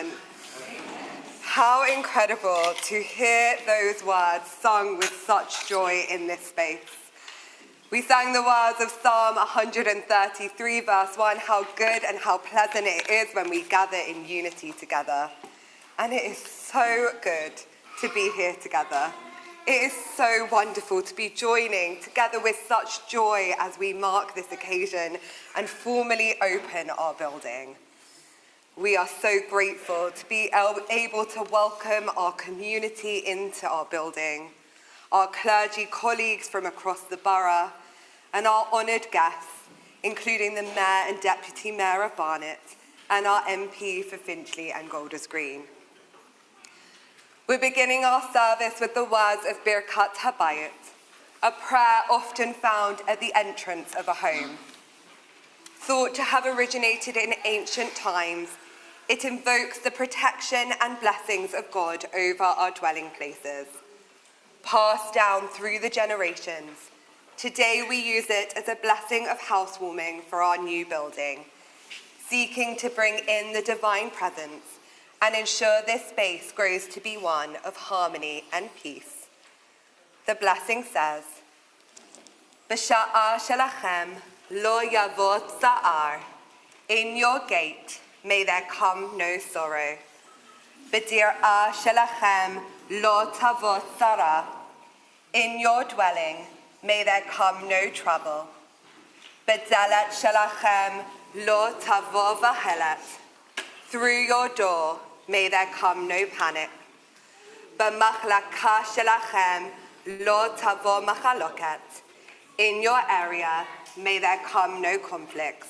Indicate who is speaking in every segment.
Speaker 1: Amen. How incredible to hear those words sung with such joy in this space. We sang the words of Psalm 133, verse 1, how good and how pleasant it is when we gather in unity together. And it is so good to be here together. It is so wonderful to be joining together with such joy as we mark this occasion and formally open our building. We are so grateful to be able to welcome our community into our building, our clergy colleagues from across the borough, and our honoured guests, including the Mayor and Deputy Mayor of Barnet, and our MP for Finchley and Golders Green. We're beginning our service with the words of Birkat Habayit, a prayer often found at the entrance of a home. Thought to have originated in ancient times, it invokes the protection and blessings of God over our dwelling places. Passed down through the generations, today we use it as a blessing of housewarming for our new building, seeking to bring in the divine presence and ensure this space grows to be one of harmony and peace. The blessing says, B'sha'a shelachem lo yavot za'ar. In your gate may there come no sorrow. B'dir'a shelachem lo tavot zara. In your dwelling may there come no trouble. B'dalet shelachem lo tavo vahelet. Through your door may there come no panic. B'machlaka shelachem lo tavo machaloket. In your area may there come no conflicts.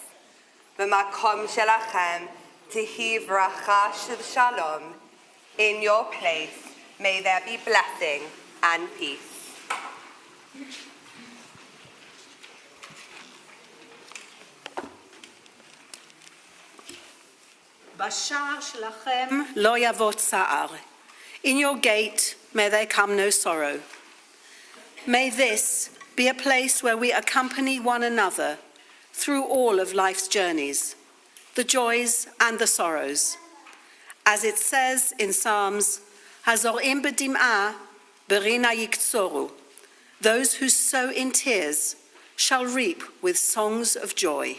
Speaker 1: B'makom shelachem tihi vracha shalom. In your place may there be blessing and peace.
Speaker 2: Bashar shelachem lo yavot sa'ar. In your gate may there come no sorrow. May this be a place where we accompany one another through all of life's journeys, the joys and the sorrows. As it says in Psalms, Hazorim b'dim'ah berina yiktzoru. Those who sow in tears shall reap with songs of joy.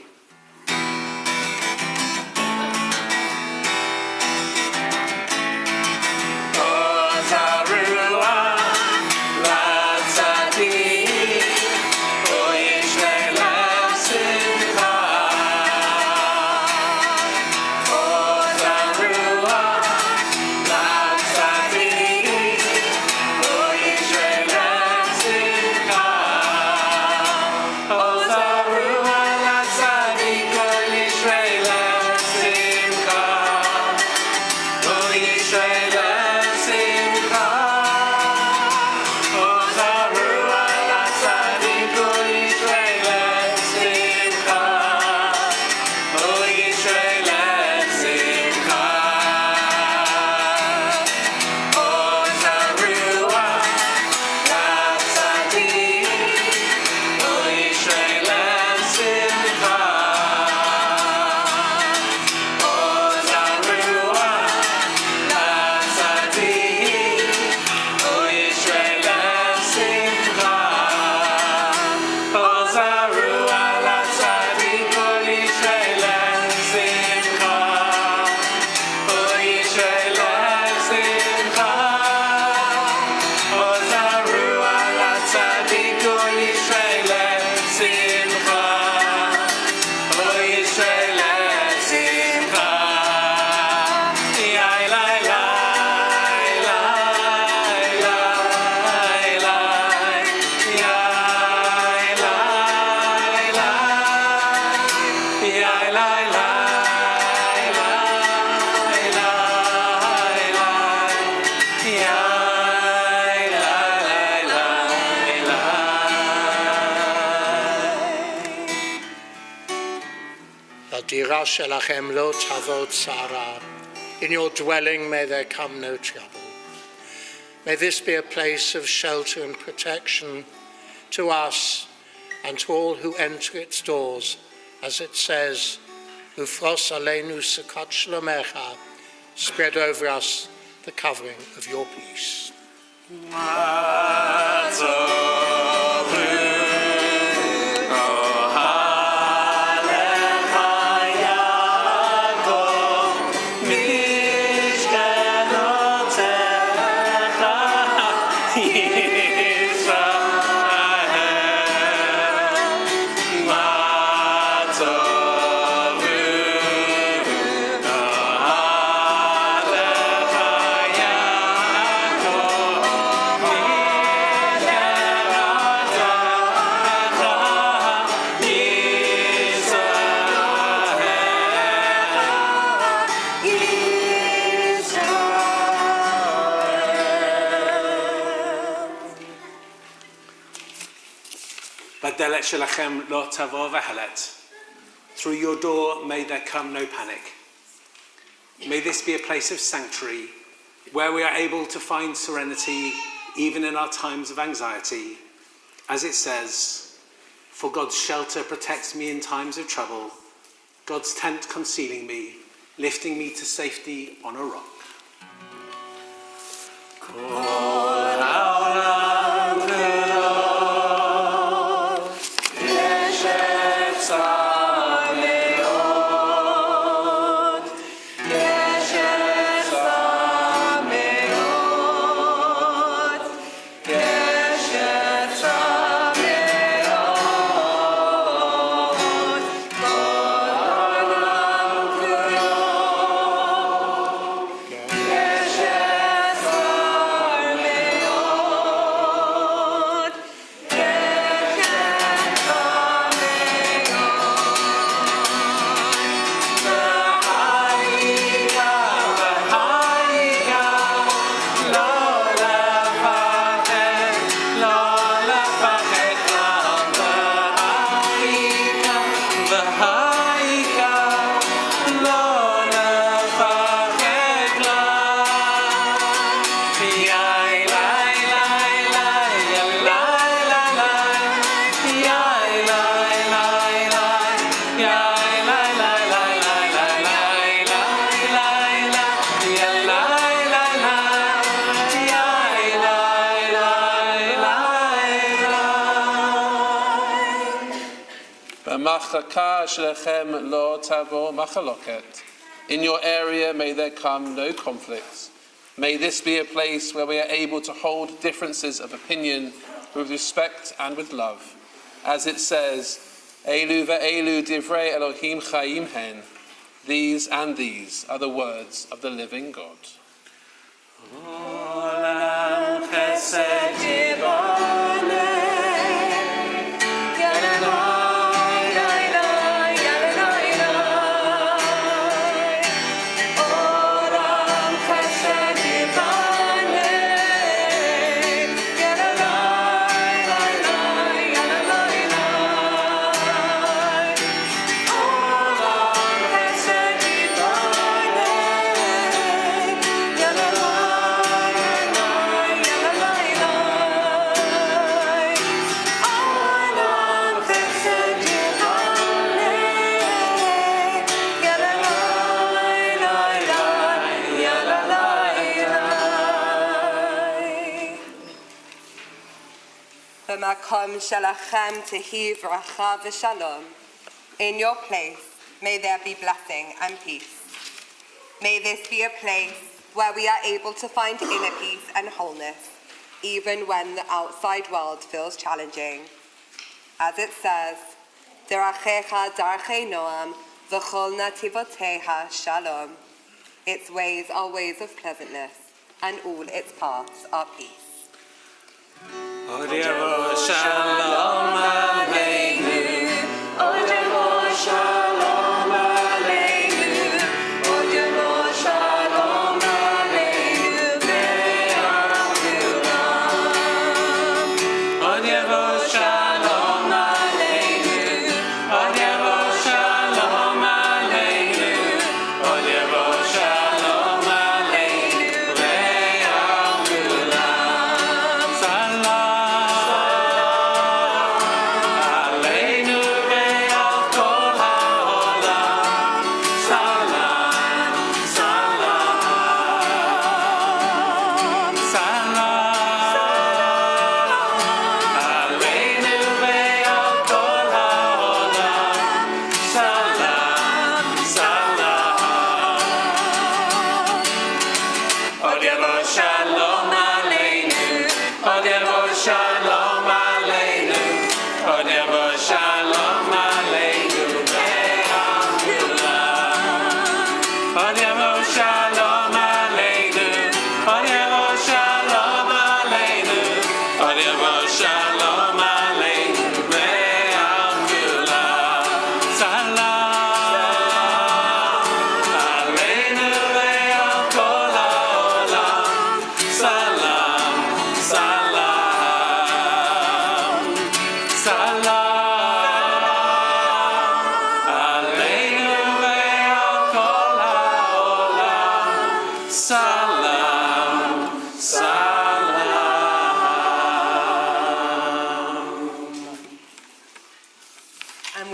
Speaker 3: Shelachem lo tavot tzara. In your dwelling may there come no trouble. May this be a place of shelter and protection to us and to all who enter its doors, as it says, Ufros aleinu sukkot shlomecha, Spread over us the covering of your peace.
Speaker 4: Through your door, may there come no panic. May this be a place of sanctuary where we are able to find serenity even in our times of anxiety. As it says, for God's shelter protects me in times of trouble, God's tent concealing me, lifting me to safety on a rock.
Speaker 5: In your area, may there come no conflicts. May this be a place where we are able to hold differences of opinion with respect and with love. As it says, Elu ve'elu divrei Elohim chaim hen. These and these are the words of the living God. Olam chesed
Speaker 1: B'makom shalachem tehi v'racha v'shalom. In your place, may there be blessing and peace. May this be a place where we are able to find inner peace and wholeness, even when the outside world feels challenging. As it says, Derachecha darchei noam v'chol nativoteha shalom. Its ways are ways of pleasantness, and all its paths are peace.
Speaker 4: Shalom Aleinu, Shalom Aleinu, Shalom Aleinu, Ve'al Kulam. Shalom Aleinu, Shalom Aleinu, Shalom Aleinu, Ve'al Kulam. Salam.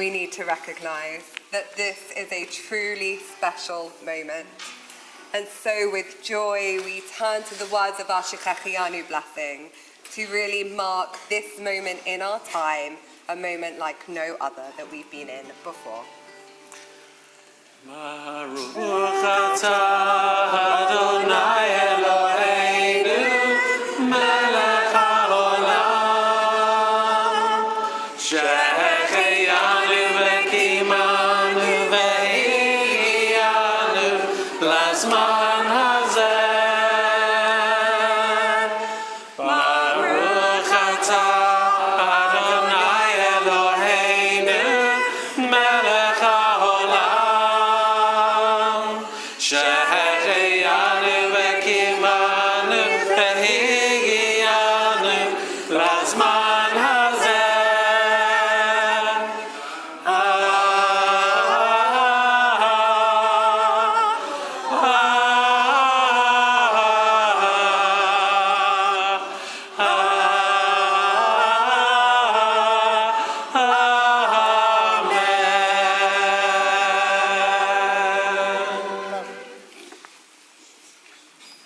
Speaker 1: we need to recognize that this is a truly special moment. And so with joy, we turn to the words of our Shechechianu blessing to really mark this moment in our time, a moment like no other that we've been in before.
Speaker 6: Baruch atah Adonai Eloheinu melech haolam שהחיינו וקיימנו והגיענו לזמן הזה. ברוך אתה אדוני אלוהינו מלך העולם שהחיינו וקיימנו והגיענו לזמן הזה.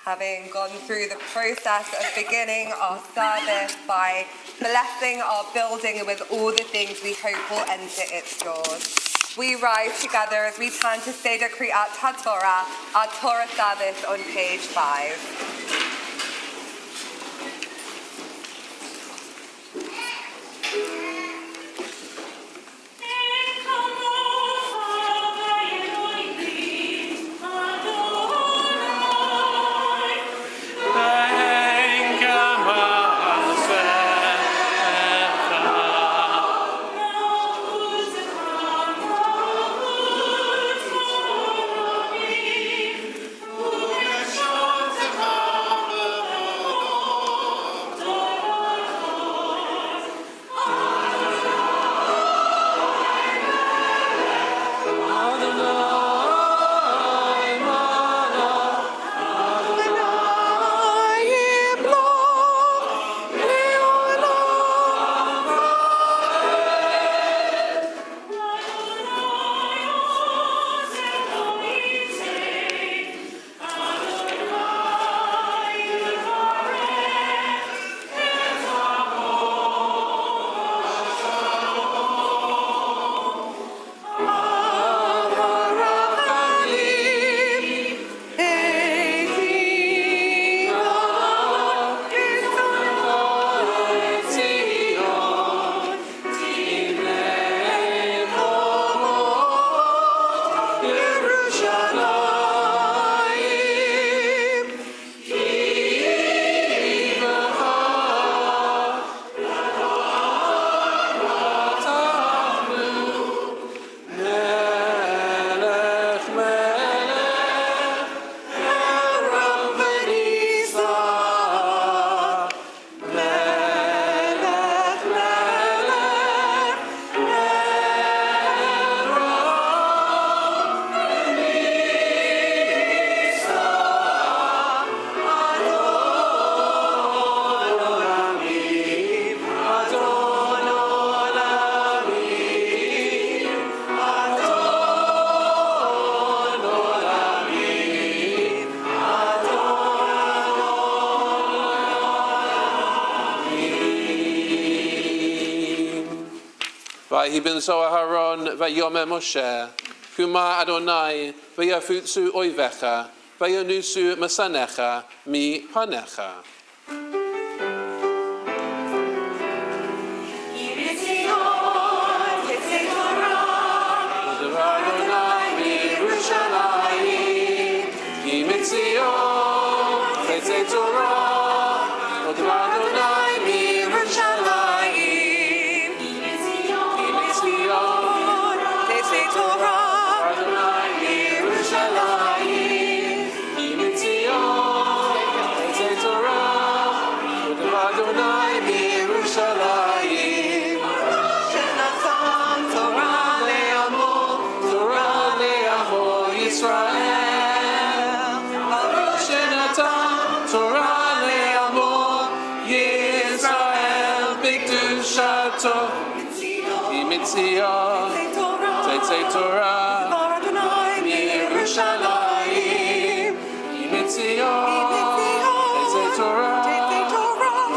Speaker 1: Having gone through the process of beginning our service by blessing our building with all the things we hope will enter its doors, we rise together as we turn to Seder Kriyat HaTorah, our Torah service on page 5.
Speaker 5: Vayibin so Aharon, Vayome Moshe, Kuma Adonai, Vayafutsu Oivecha, Vayanusu Masanecha, Mi Panecha. Mitzion, Tetzei Torah, Yerushalayim, Mitzion, Tetzei Torah,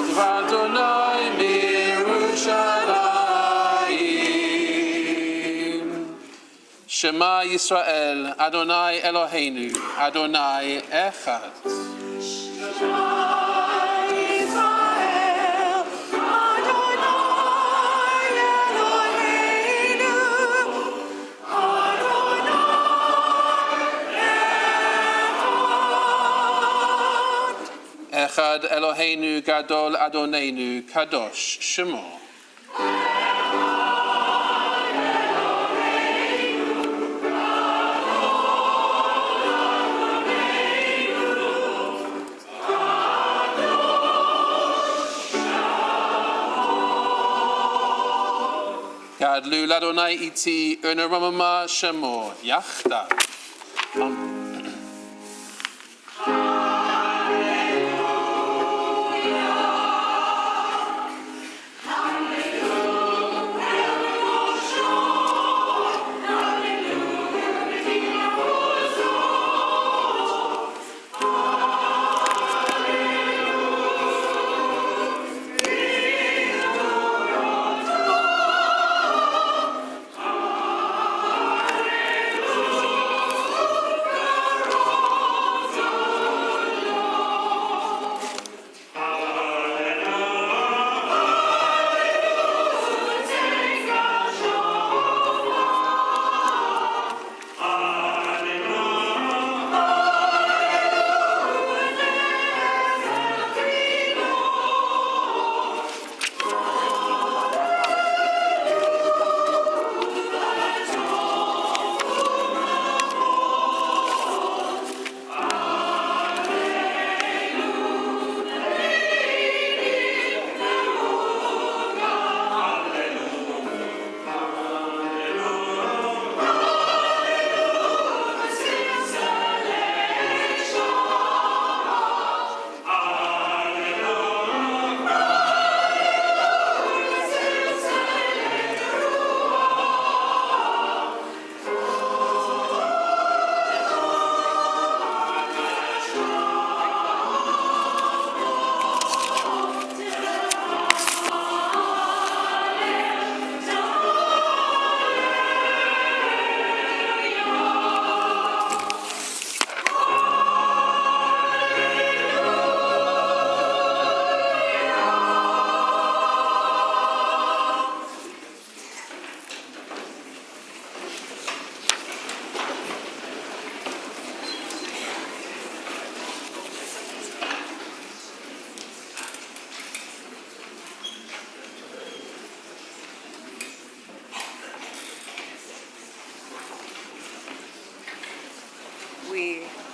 Speaker 5: Dvar Adonai Yerushalayim. Shema Yisrael, Adonai Eloheinu, Adonai Echad. Echad Eloheinu Gadol Adonenu Kadosh Shemo. Gadlu Adonai iti Uneramama Shemo Yachda.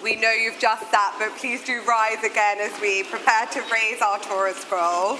Speaker 1: We know you've just sat, but please do rise again as we prepare to raise our Torah scroll.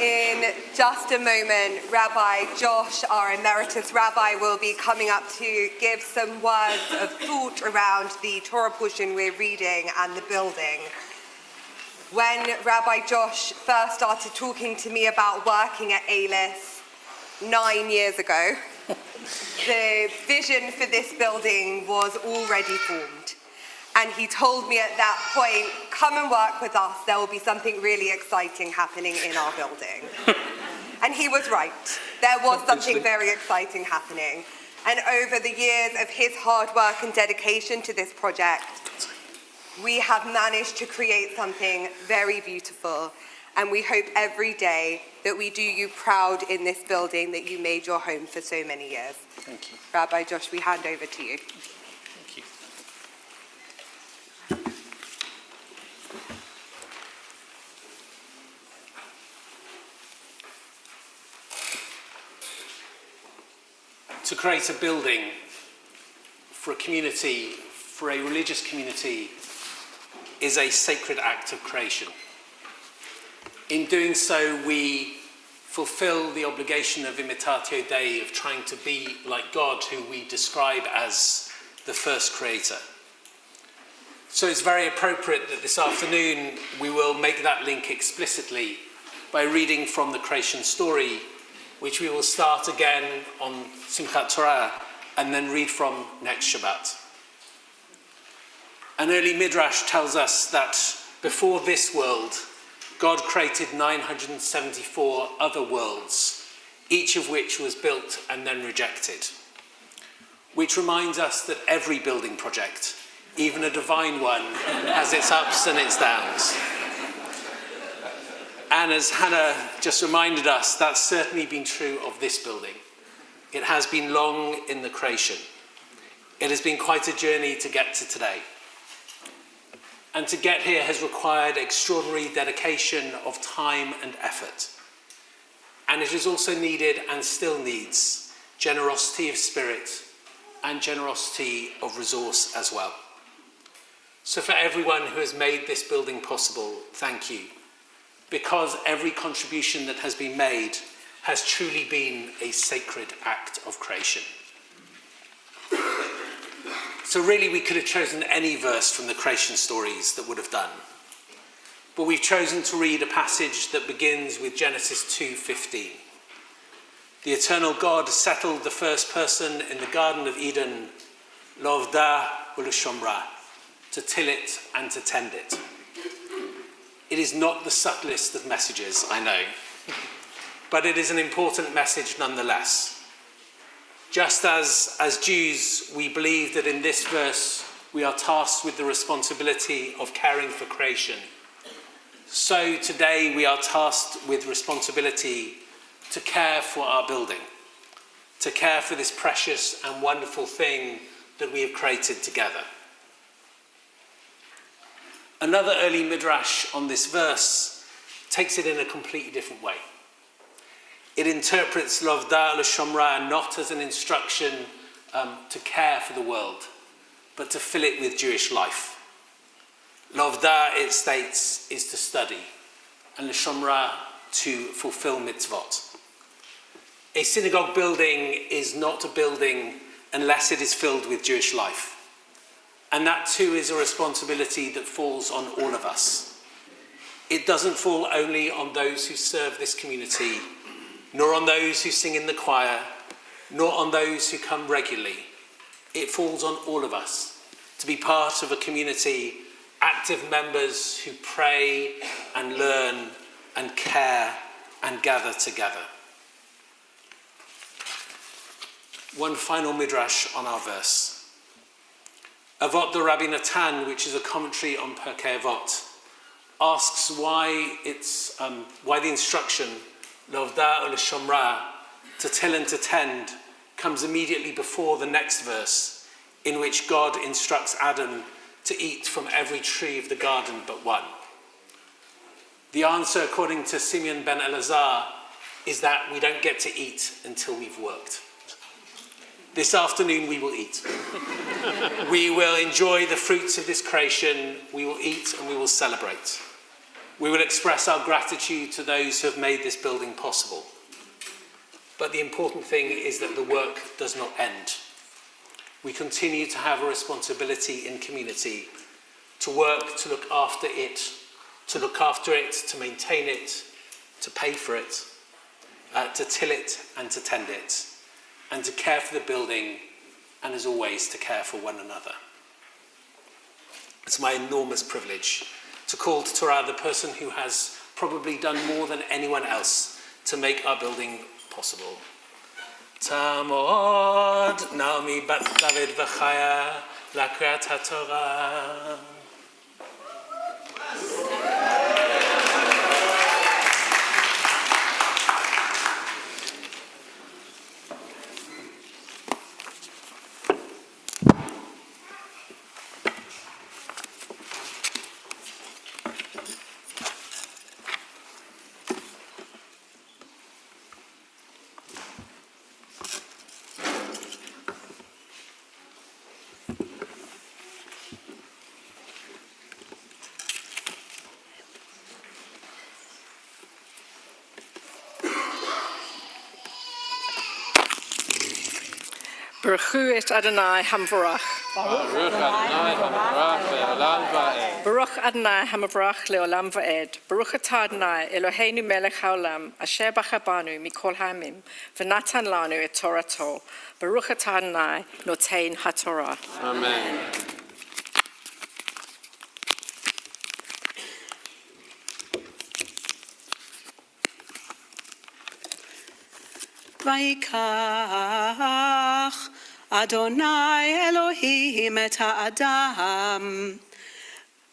Speaker 1: In just a moment, Rabbi Josh, our emeritus rabbi, will be coming up to give some words of thought around the Torah portion we're reading and the building. When Rabbi Josh first started talking to me about working at Alyth 9 years ago, the vision for this building was already formed. And he told me at that point, come and work with us. There will be something really exciting happening in our building. And he was right. There was something very exciting happening. And over the years of his hard work and dedication to this project, we have managed to create something very beautiful. And we hope every day that we do you proud in this building that you made your home for so many years.
Speaker 5: Thank you.
Speaker 1: Rabbi Josh, we hand over to you.
Speaker 5: Thank you.
Speaker 4: To create a building for a community, for a religious community, is a sacred act of creation. In doing so, we fulfill the obligation of imitatio Dei, of trying to be like God, who we describe as the first creator. So it's very appropriate that this afternoon we will make that link explicitly by reading from the creation story, which we will start again on Simchat Torah and then read from next Shabbat. An early midrash tells us that before this world, God created 974 other worlds, each of which was built and then rejected. Which reminds us that every building project, even a divine one, has its ups and its downs. And as Hannah just reminded us, that's certainly been true of this building. It has been long in the creation. It has been quite a journey to get to today. And to get here has required extraordinary dedication of time and effort. And it has also needed, and still needs, generosity of spirit and generosity of resource as well. So for everyone who has made this building possible, thank you. Because every contribution that has been made has truly been a sacred act of creation. So really we could have chosen any verse from the creation stories that would have done. But we've chosen to read a passage that begins with Genesis 2:15. The eternal God settled the first person in the Garden of Eden, Lovda Ulashomra, to till it and to tend it. It is not the subtlest of messages, I know, but it is an important message nonetheless. Just as Jews, we believe that in this verse we are tasked with the responsibility of caring for creation. So today we are tasked with responsibility to care for our building, to care for this precious and wonderful thing that we have created together. Another early midrash on this verse takes it in a completely different way. It interprets Lovda l'Shomra not as an instruction to care for the world, but to fill it with Jewish life. Lovda, it states, is to study, and l'Shomra, to fulfill mitzvot. A synagogue building is not a building unless it is filled with Jewish life. And that too is a responsibility that falls on all of us. It doesn't fall only on those who serve this community, nor on those who sing in the choir, nor on those who come regularly. It falls on all of us to be part of a community, active members who pray and learn and care and gather together. One final midrash on our verse. Avot the Rabbi Natan, which is a commentary on Pirkei Avot, asks why the instruction Lovda l'Shomra, to till and to tend, comes immediately before the next verse, in which God instructs Adam to eat from every tree of the garden but one. The answer, according to Simeon ben Elazar, is that we don't get to eat until we've worked. This afternoon we will eat. We will enjoy the fruits of this creation, we will eat and we will celebrate. We will express our gratitude to those who have made this building possible. But the important thing is that the work does not end. We continue to have a responsibility in community to work to look after it, to maintain it, to pay for it, to till it and to tend it, and to care for the building, and as always, to care for one another. It's my enormous privilege to call to Torah the person who has probably done more than anyone else to make our building possible. Tamod Naomi Bat David V'Chaya L'Kriyat HaTorah.
Speaker 7: Baruchu et Adonai Hamvarach.
Speaker 5: Baruch Adonai Hamarach le'olam va'ed.
Speaker 7: Baruch Adonai Hamavrach le'olam va'ed. Baruch atah Adonai Eloheinu melech haolam asher b'chabanu mikol ha'amim v'natan lanu et Torato. Baruch atah Adonai notein haTorah.
Speaker 5: Amen.
Speaker 2: ויקח אדוני אלוהים את האדם,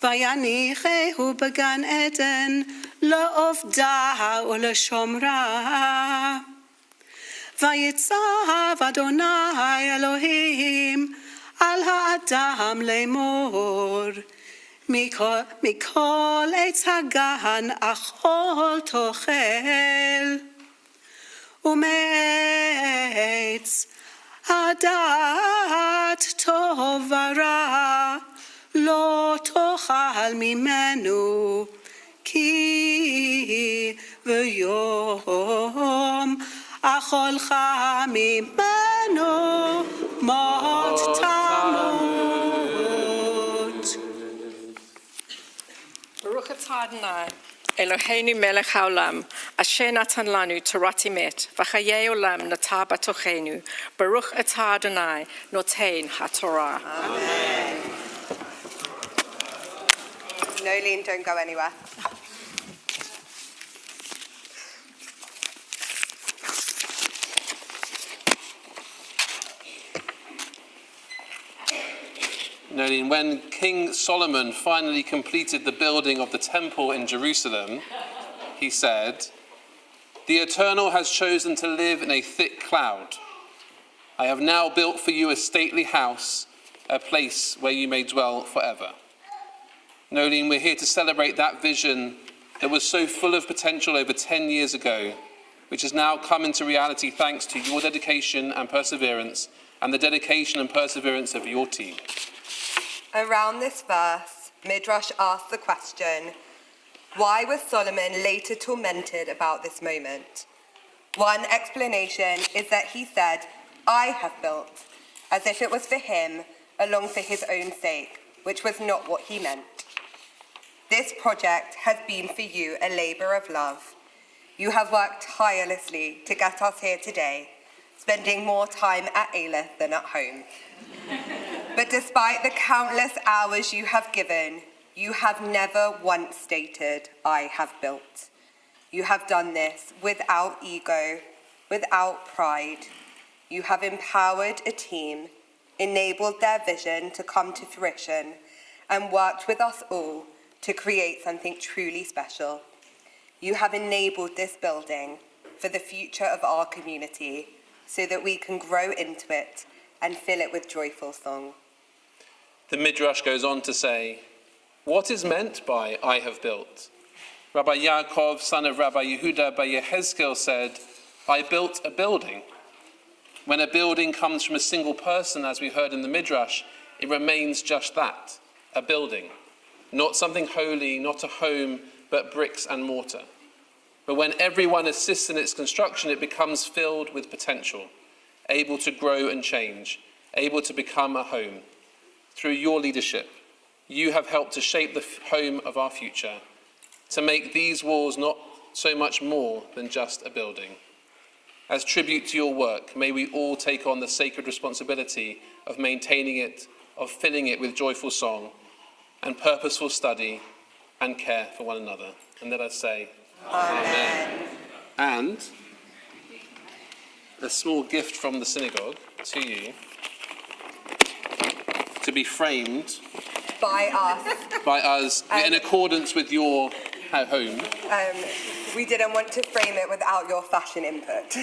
Speaker 2: ויניחהו בגן עדן לעובדה ולשומרה. ויצב אדוני אלוהים על האדם לאמור, מכל עץ הגן אכול תאכל, ומעץ הדעת טוב ורע לא תאכל ממנו, כי ביום אכולך ממנו מות תמות.
Speaker 7: Baruch atah Adonai Eloheinu melech haolam asher natan lanu Torat emet v'chayei olam natah batochenu. Baruch atah Adonai notein haTorah.
Speaker 1: Amen. Nolene, don't go anywhere.
Speaker 5: Nolene, when King Solomon finally completed the building of the temple in Jerusalem, he said, "The Eternal has chosen to live in a thick cloud. I have now built for you a stately house, a place where you may dwell forever." Nolene, we're here to celebrate that vision that was so full of potential over 10 years ago, which has now come into reality thanks to your dedication and perseverance and the dedication and perseverance of your team.
Speaker 1: Around this verse, Midrash asks the question, why was Solomon later tormented about this moment? One explanation is that he said, "I have built," as if it was for him, along for his own sake, which was not what he meant. This project has been for you a labor of love. You have worked tirelessly to get us here today, spending more time at Alyth than at home. But despite the countless hours you have given, you have never once stated, "I have built." You have done this without ego, without pride. You have empowered a team, enabled their vision to come to fruition, and worked with us all to create something truly special. You have enabled this building for the future of our community so that we can grow into it and fill it with joyful song.
Speaker 5: The Midrash goes on to say, what is meant by "I have built"? Rabbi Yaakov, son of Rabbi Yehuda by Yehezkel, said, "I built a building." When a building comes from a single person, as we heard in the Midrash, it remains just that, a building. Not something holy, not a home, but bricks and mortar. But when everyone assists in its construction, it becomes filled with potential, able to grow and change, able to become a home. Through your leadership, you have helped to shape the home of our future, to make these walls not so much more than just a building. As tribute to your work, may we all take on the sacred responsibility of maintaining it, of filling it with joyful song, and purposeful study and care for one another. And let us say, Amen. And a small gift from the synagogue to you, to be framed
Speaker 1: By us.
Speaker 5: by us in accordance with your home.
Speaker 1: We didn't want to frame it without your fashion input.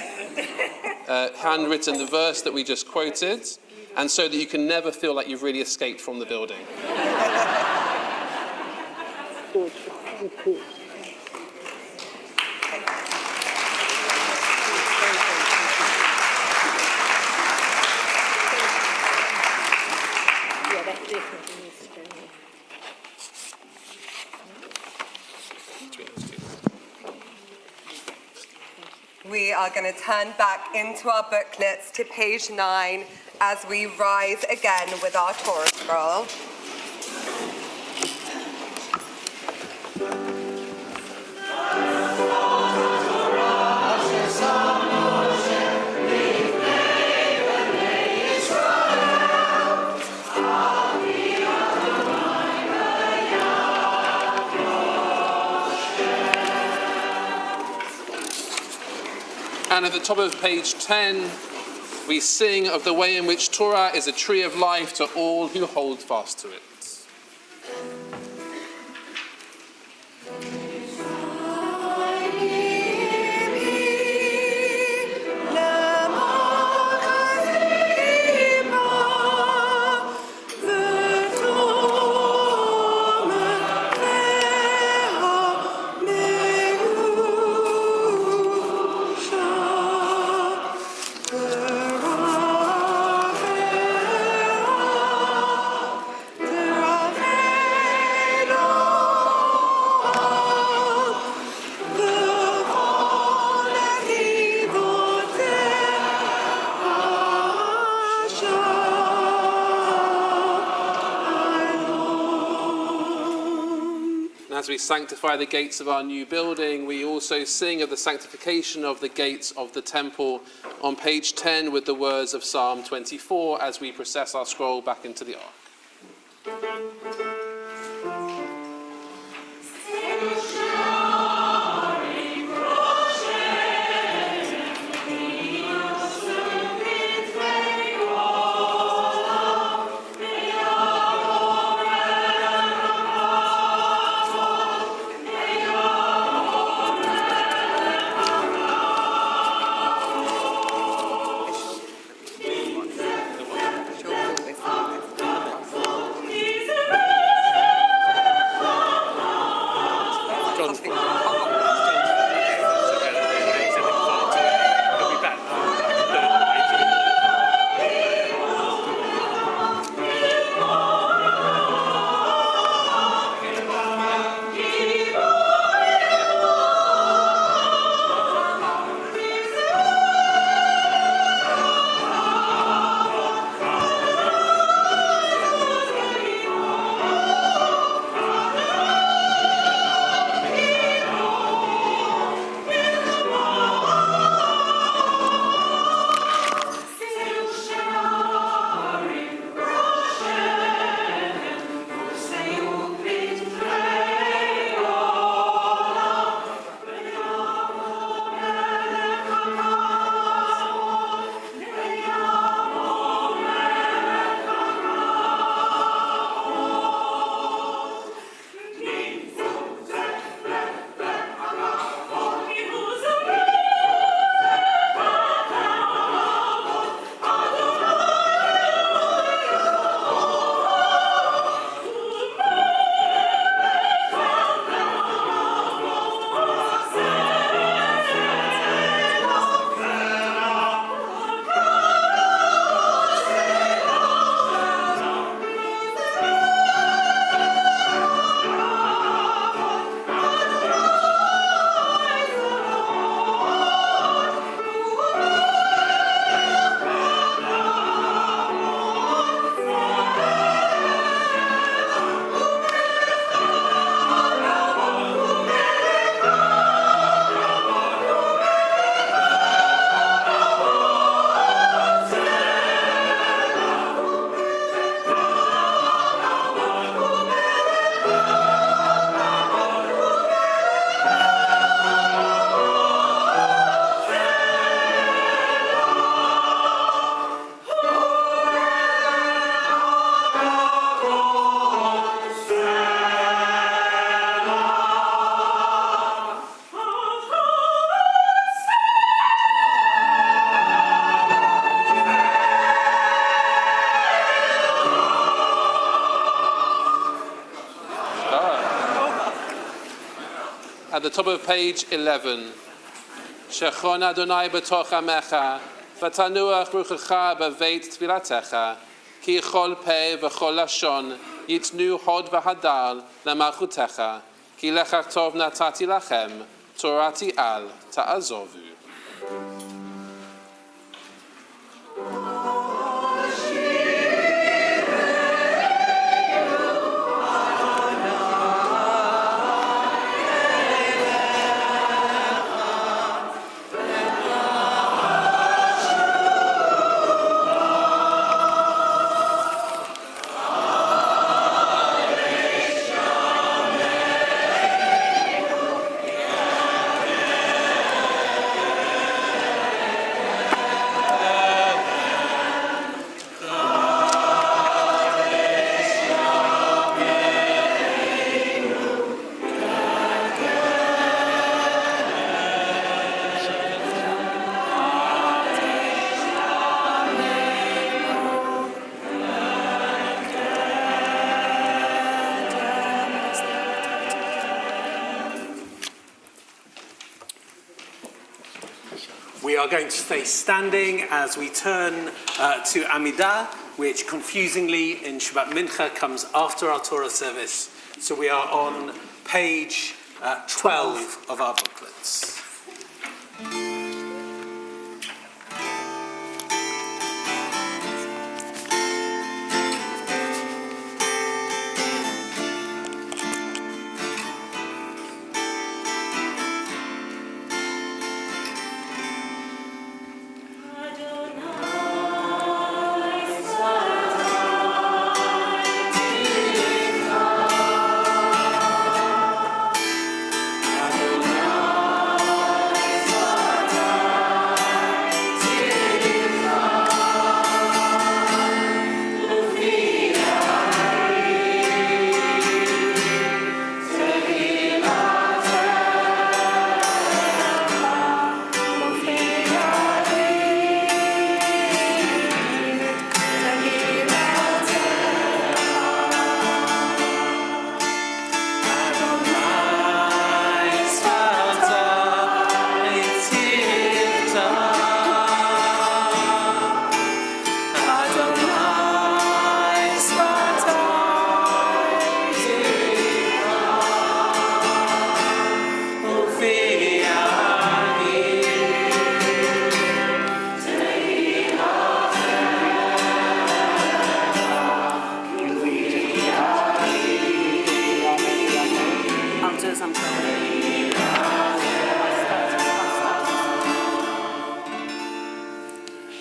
Speaker 5: Handwritten the verse that we just quoted, and so that you can never feel like you've really escaped from the building.
Speaker 7: Yeah, that definitely needs to go in.
Speaker 1: We are going to turn back into our booklets to page 9 as we rise again with our Torah scroll.
Speaker 5: And at the top of page 10, we sing of the way in which Torah is a tree of life to all who hold fast to it. As we sanctify the gates of our new building, we also sing of the sanctification of the gates of the temple on page 10 with the words of Psalm 24 as we process our scroll back into the ark. the top of page 11. Shechon Adonai b'toch amecha, v'tanuach ruchacha b'veit tfilatecha, ki chol peh v'chol lashon, yitnu hod v'hadal lemalchutecha, ki lechach tov natati lachem, torati al ta'azovu.
Speaker 4: We are going to stay standing as we turn to Amidah, which confusingly in Shabbat Mincha comes after our Torah service. So we are on page 12 of our booklets.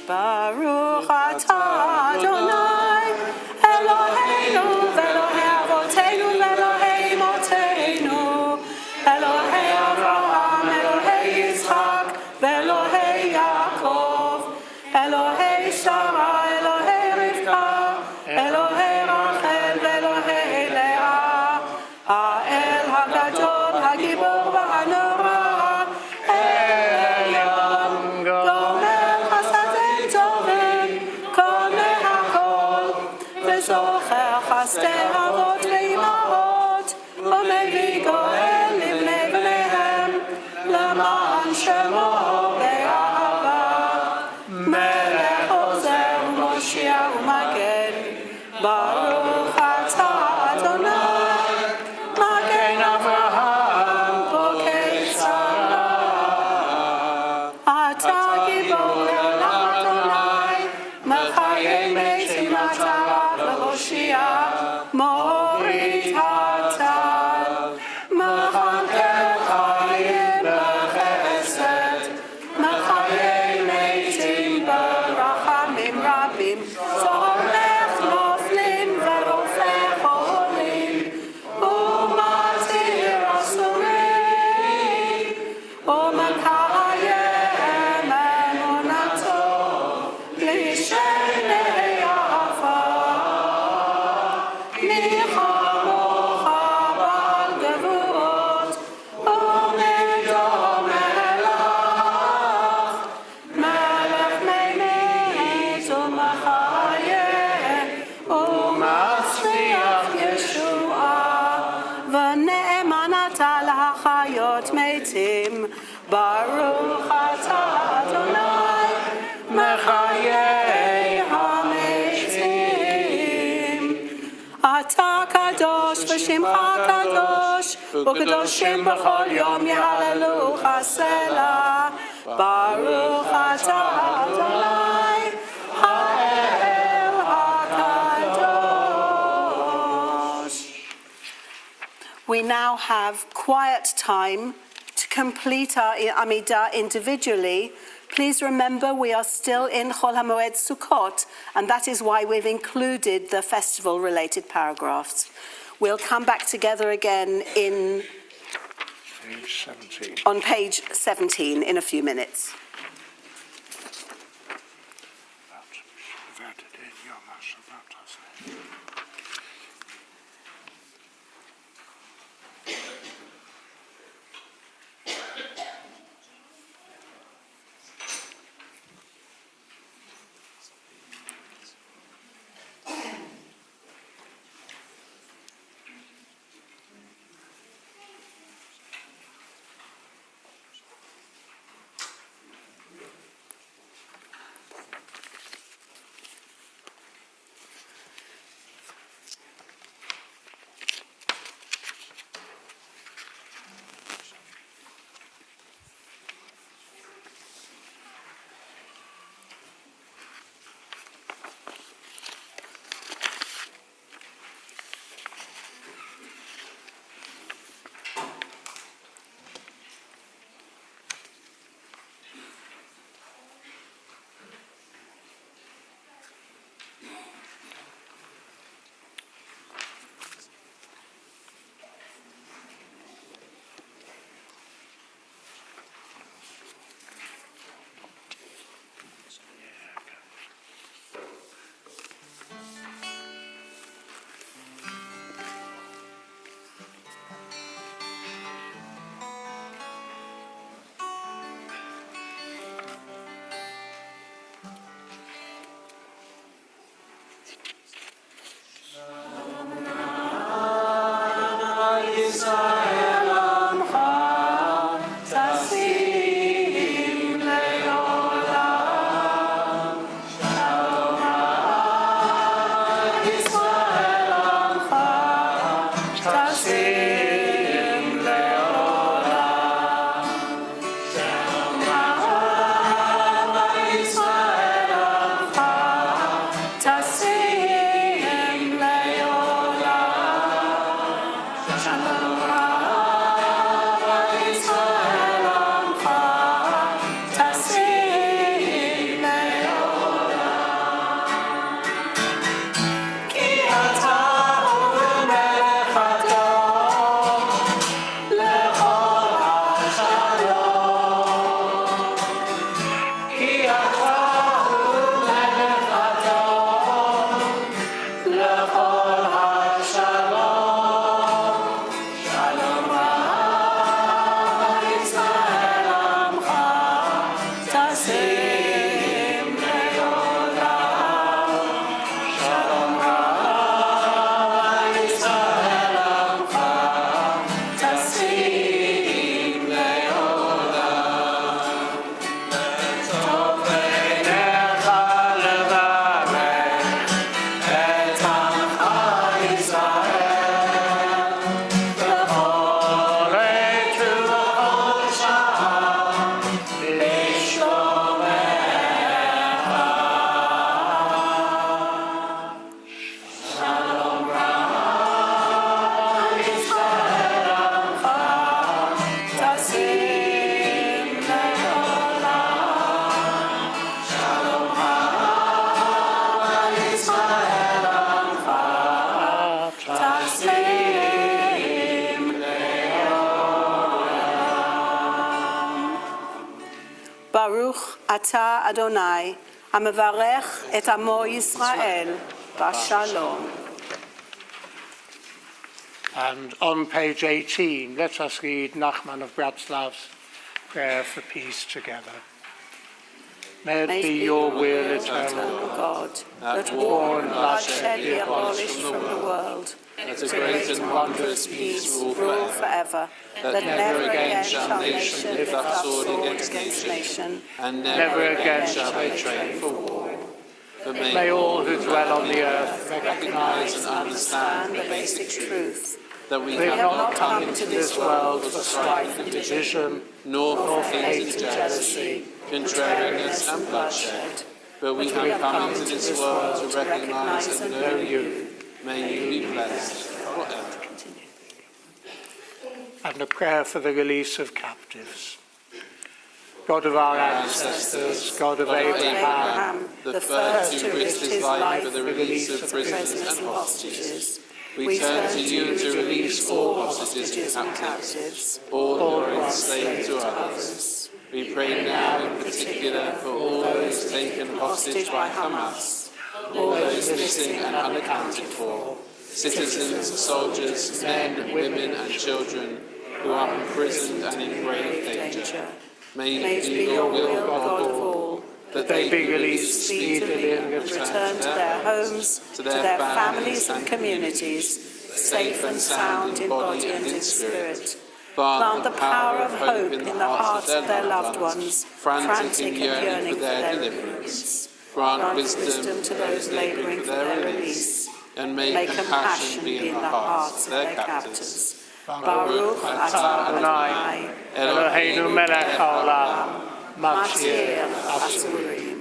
Speaker 2: Baruch atah Adonai Eloheinu v'Elohei avoteinu v'Elohei imotenu Elohei Avraham, Elohei Yitzchak v'Elohei Yaakov Elohei Shara, Elohei Rivka Elohei Rachel v'Elohei Leah Ha'el Hagadol Hagibor v'Hanora זוכר חסדי אבות ואימהות ומביא גואל לבני בניהם למען שמו באהבה מלך עוזר ומושיע ומגן ברוך אתה אדוני מגן אברהם פוקד שרה אתה גיבור לעולם אדוני מחיי מתים אתה מוריד הצל, מחנך חיים בחסד, המתים, ברוך אתה אדוני, מחיי המתים. אתה קדוש ושמך קדוש, וקדושים בכל יום יהללוך סלה. ברוך אתה אדוני, האל הקדוש. We now have quiet time to complete our Amidah individually. Please remember we are still in Chol HaMoed Sukkot, and that is why we've included the festival-related paragraphs. We'll come back together again on page 17 in a few minutes. ברוך אתה אדוני, המברך את עמו ישראל בשלום.
Speaker 3: And on page 18, let us read Nachman of Bratislav's prayer for peace together. May it be your will, eternal
Speaker 2: God, that war and bloodshed be abolished from the world,
Speaker 5: that a great and wondrous peace rule forever.
Speaker 2: that never again shall nation lift up sword against nation,
Speaker 5: And
Speaker 3: Never again shall they train for war.
Speaker 5: But
Speaker 3: May all who dwell on the earth
Speaker 5: recognize and understand
Speaker 2: the basic truth.
Speaker 5: that we
Speaker 3: we
Speaker 5: have
Speaker 3: have not come into this world for strife and division,
Speaker 5: nor
Speaker 3: nor
Speaker 5: for
Speaker 3: for
Speaker 5: hate
Speaker 3: hate
Speaker 5: and
Speaker 3: and
Speaker 5: jealousy,
Speaker 3: jealousy,
Speaker 5: contrariness and bloodshed, but we have come into this world to recognize and know you. May you be blessed forever.
Speaker 3: and a prayer for the release of captives. God of our ancestors, God of Abraham,
Speaker 5: the first who risked his life for the release of prisoners and hostages, we turn to you to release all hostages and captives, all who are enslaved to others. We pray now in particular for all those taken hostage by Hamas, all those missing and unaccounted for, citizens, soldiers, men, women and children who are imprisoned and in grave danger. May it be your will, God of all, that they be released speedily and return to their homes, to their families and communities, safe and sound in body and in spirit. Plant the power of hope in the hearts of their loved ones, frantic and yearning for their deliverance. Grant wisdom to those labouring for their release, and may compassion be in the hearts of their captors. Baruch atah Adonai,
Speaker 3: Eloheinu melech haolam,
Speaker 2: Matir
Speaker 3: Matir
Speaker 2: Asurim.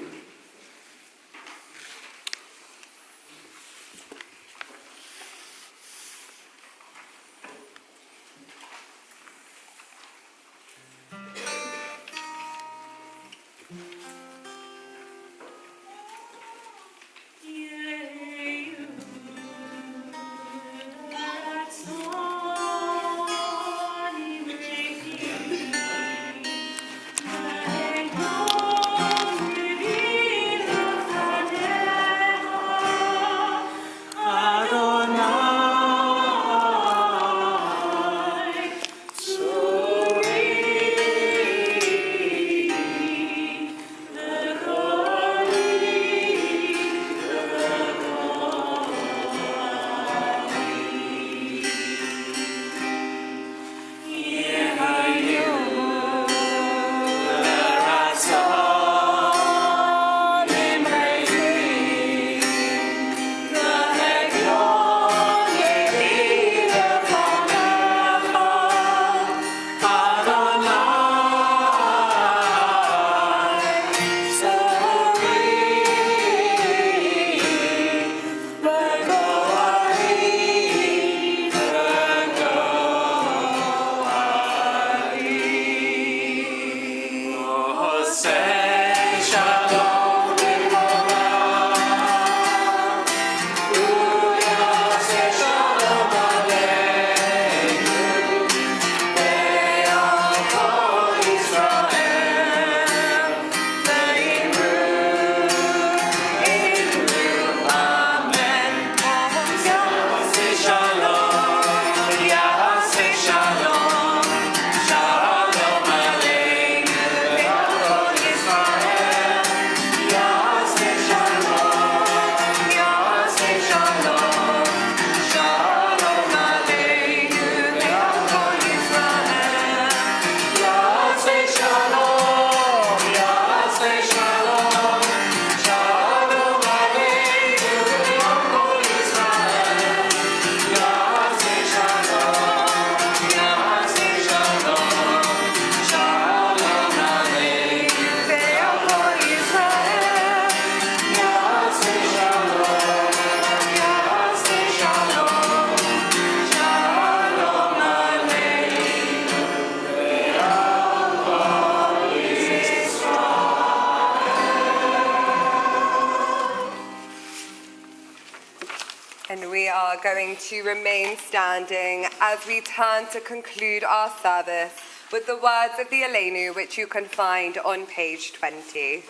Speaker 1: And we are going to remain standing as we turn to conclude our service with the words of the Aleinu, which you can find on page 20.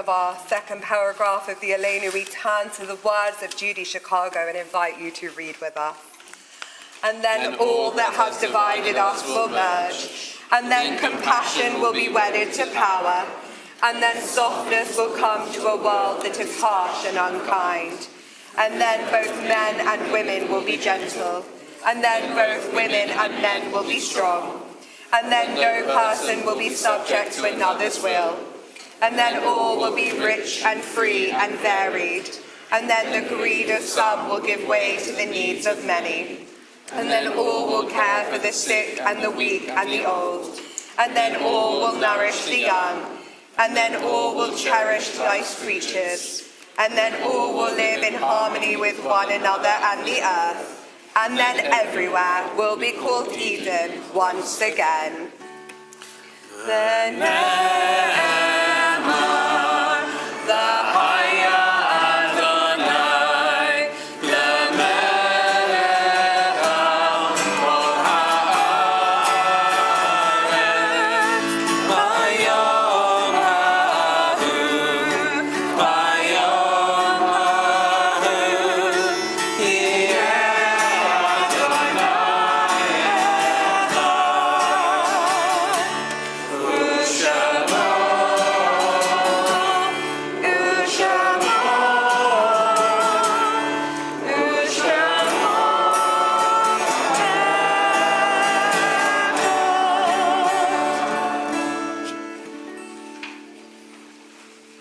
Speaker 1: our second paragraph of the Elena, we turn to the words of Judy Chicago and invite you to read with us. And then all that have divided us will merge, and then compassion will be wedded to power, and then softness will come to a world that is harsh and unkind. And then both men and women will be gentle, and then both women and men will be strong. And then no person will be subject to another's will. And then all will be rich and free and varied. And then the greed of some will give way to the needs of many. And then all will care for the sick and the weak and the old. And then all will nourish the young. And then all will cherish nice creatures. And then all will live in harmony with one another and the earth. And then everywhere will be called Eden once again.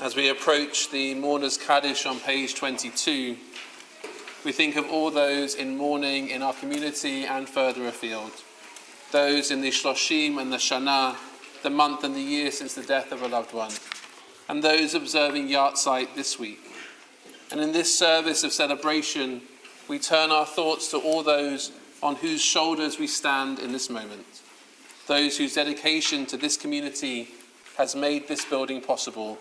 Speaker 5: As we approach the Mourners Kaddish on page 22, we think of all those in mourning in our community and further afield. Those in the Shloshim and the Shana, the month and the year since the death of a loved one. And those observing Yahrzeit this week. And in this service of celebration, we turn our thoughts to all those on whose shoulders we stand in this moment. Those whose dedication to this community has made this building possible.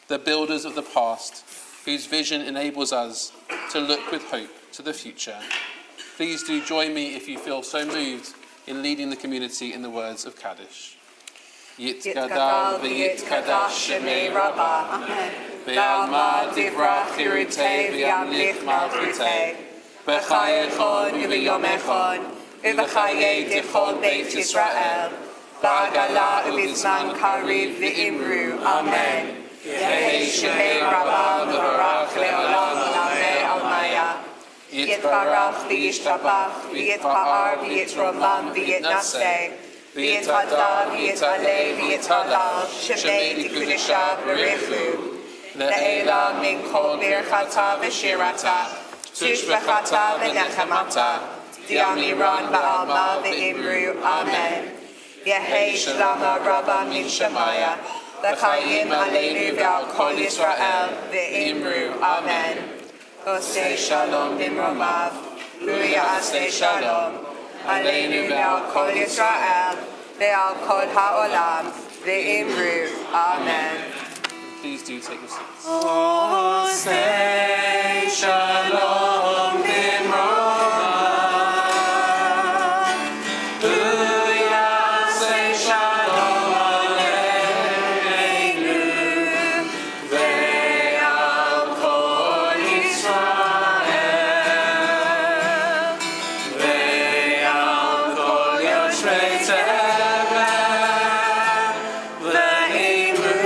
Speaker 5: The builders of the past, whose vision enables us to look with hope to the future. Please do join me if you feel so moved in leading the community in the words of Kaddish. Yit gadal v'yit kadash shemei rabbah, ve'alma divrach chirutei v'yamlich malchutei, b'chayechon u'v'yomechon, u'v'chayei dichol beit Yisrael, ba'agala u'bizman kariv v'imru, amen. Yehi shemei rabbah v'barach le'olam lamei almaya. Yitbarach v'yishtabach v'yitpa'ar v'yitromam v'yitnaseh. V'yithadah v'yithaleh v'yithalal shemei tikudisha b'richu. Le'ela min kol birchata v'shirata. Tushbechata v'nechemata. Diamiran ba'alma v'imru. Amen. Yehi shlama rabba min shemaya. L'chayim aleinu v'al kol Yisrael v'imru. Amen. Oseh shalom b'mromav, u'ya'aseh shalom, aleinu v'al kol Yisrael, v'al kol ha'olam, v'imru. Amen. Please do take your seats.
Speaker 6: Oseh shalom b'mromav, u'ya'aseh shalom aleinu, v'al kol Yisrael, v'al kol yoshvei tevel, v'imru.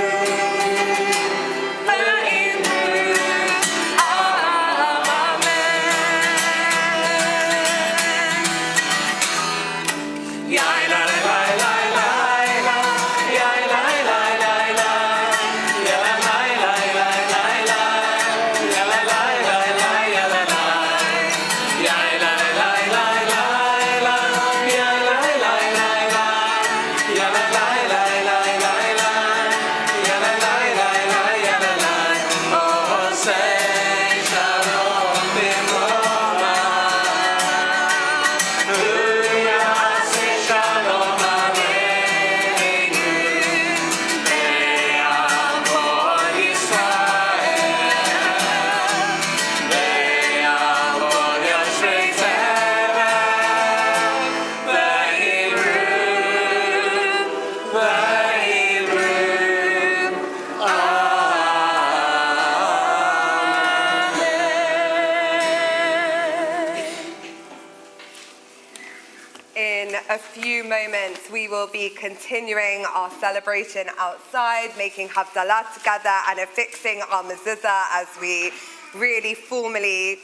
Speaker 1: a few moments, we will be continuing our celebration outside, making Havdalah together and affixing our mezuzah as we really formally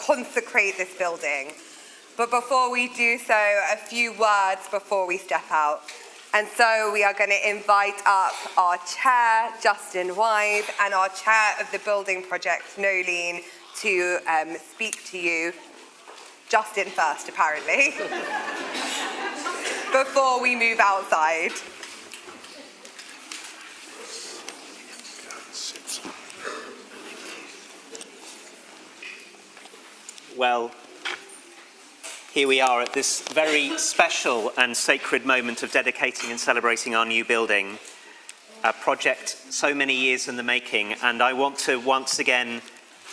Speaker 1: consecrate this building. But before we do so, a few words before we step out. And so we are going to invite up our chair, Justin Wise, and our chair of the building project, Nolene, to speak to you. Justin first, apparently, before we move outside.
Speaker 8: Well, here we are at this very special and sacred moment of dedicating and celebrating our new building, a project so many years in the making, and I want to once again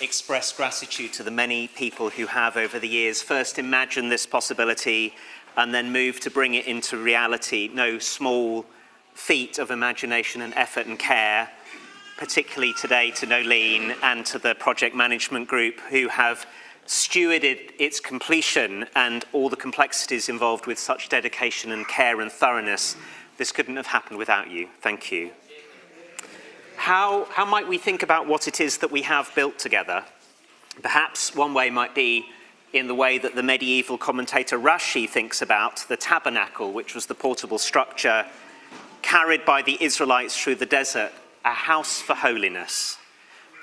Speaker 8: express gratitude to the many people who have over the years first imagined this possibility and then moved to bring it into reality. No small feat of imagination and effort and care, particularly today to Nolene and to the project management group who have stewarded its completion and all the complexities involved with such dedication and care and thoroughness. This couldn't have happened without you. Thank you. How might we think about what it is that we have built together? Perhaps one way might be in the way that the medieval commentator Rashi thinks about the tabernacle, which was the portable structure carried by the Israelites through the desert, a house for holiness,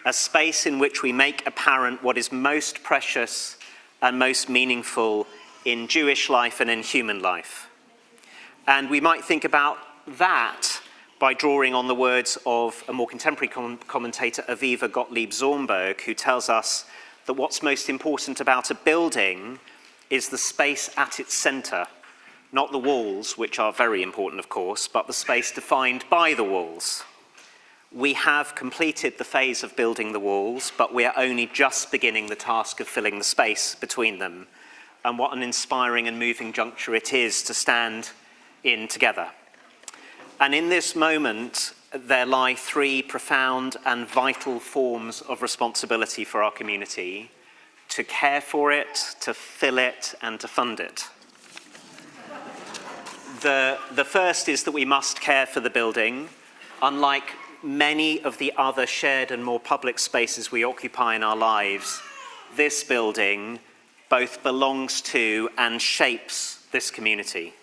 Speaker 8: a space in which we make apparent what is most precious and most meaningful in Jewish life and in human life. And we might think about that by drawing on the words of a more contemporary commentator, Aviva Gottlieb Zornberg, who tells us that what's most important about a building is the space at its centre, not the walls, which are very important, of course, but the space defined by the walls. We have completed the phase of building the walls, but we are only just beginning the task of filling the space between them. And what an inspiring and moving juncture it is to stand in together. And in this moment, there lie three profound and vital forms of responsibility for our community: to care for it, to fill it, and to fund it. The first is that we must care for the building. Unlike many of the other shared and more public spaces we occupy in our lives, this building both belongs to and shapes this community.